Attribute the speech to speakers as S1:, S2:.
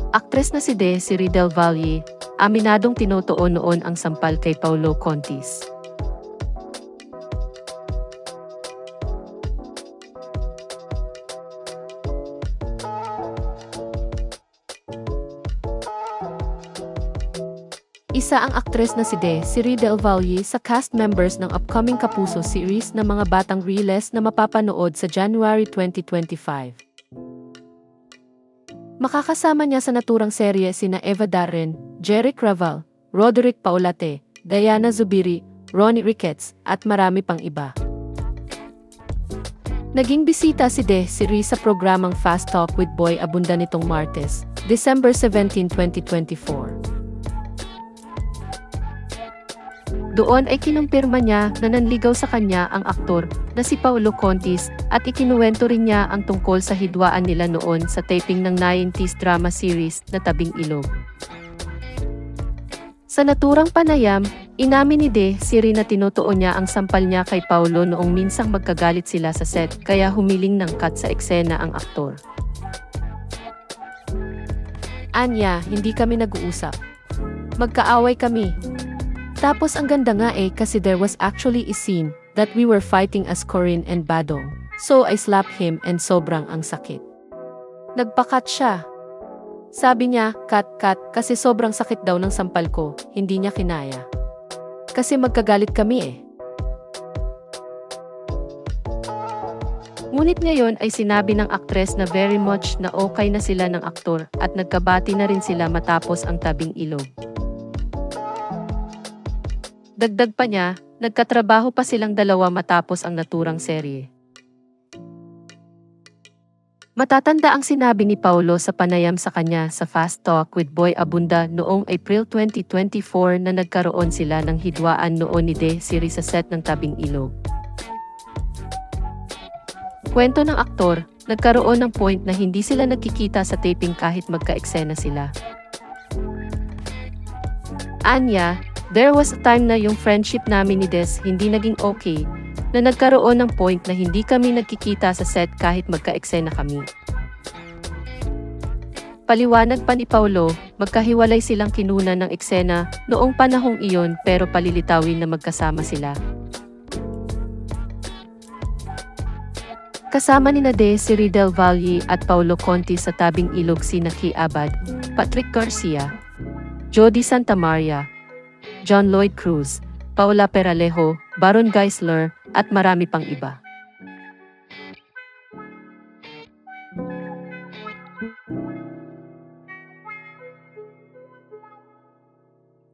S1: Aktres na si Desiree Del Valle, aminadong tinotoo noon ang sampal kay Paulo Contis. Isa ang aktres na si Desiree Del Valle sa cast members ng upcoming Kapuso series na mga batang Riles na mapapanood sa January 2025. Makakasama niya sa naturang serye sina Eva Darren, Jeric Raval, Roderick Paulate, Diana Zubiri, Ronnie Ricketts, at marami pang iba. Naging bisita si Desiree sa programang Fast Talk with Boy Abunda nitong Martes, December 17, 2024. Doon ay kinumpirma niya na nanligaw sa kanya ang aktor na si Paulo Contis at ikinuwento rin niya ang tungkol sa hidwaan nila noon sa taping ng 90s drama series na Tabing Ilog. Sa naturang panayam, inamin ni Desiree na tinotoo niya ang sampal niya kay Paulo noong minsang magkagalit sila sa set kaya humiling ng cut sa eksena ang aktor. Anya, hindi kami nag-uusap. Magkaaway kami. Tapos ang ganda nga kasi there was actually a scene that we were fighting as Corinne and Badong. So I slapped him and sobrang ang sakit. Nagpa-cut siya. Sabi niya, cut kasi sobrang sakit daw ng sampal ko, hindi niya kinaya. Kasi magkagalit kami Ngunit ngayon ay sinabi ng aktres na very much na okay na sila ng aktor at nagkabati na rin sila matapos ang Tabing Ilog. Dagdag pa niya, nagkatrabaho pa silang dalawa matapos ang naturang serye. Matatanda ang sinabi ni Paulo sa panayam sa kanya sa Fast Talk with Boy Abunda noong April 2024 na nagkaroon sila ng hidwaan noon ni Desiree sa set ng Tabing Ilog. Kwento ng aktor, nagkaroon ng point na hindi sila nagkikita sa taping kahit magka-eksena sila. Anya, there was a time na yung friendship namin ni Des hindi naging okay, na nagkaroon ng point na hindi kami nagkikita sa set kahit magka-eksena kami. Paliwanag pa ni Paulo, magkahiwalay silang kinuna ng eksena noong panahong iyon pero palilitawin na magkasama sila. Kasama ni Desiree Del Valle at Paulo Contis sa Tabing Ilog sina Key Abad, Patrick Garcia, Jody Santamaria, John Lloyd Cruz, Paula Peralejo, Baron Geisler, at marami pang iba.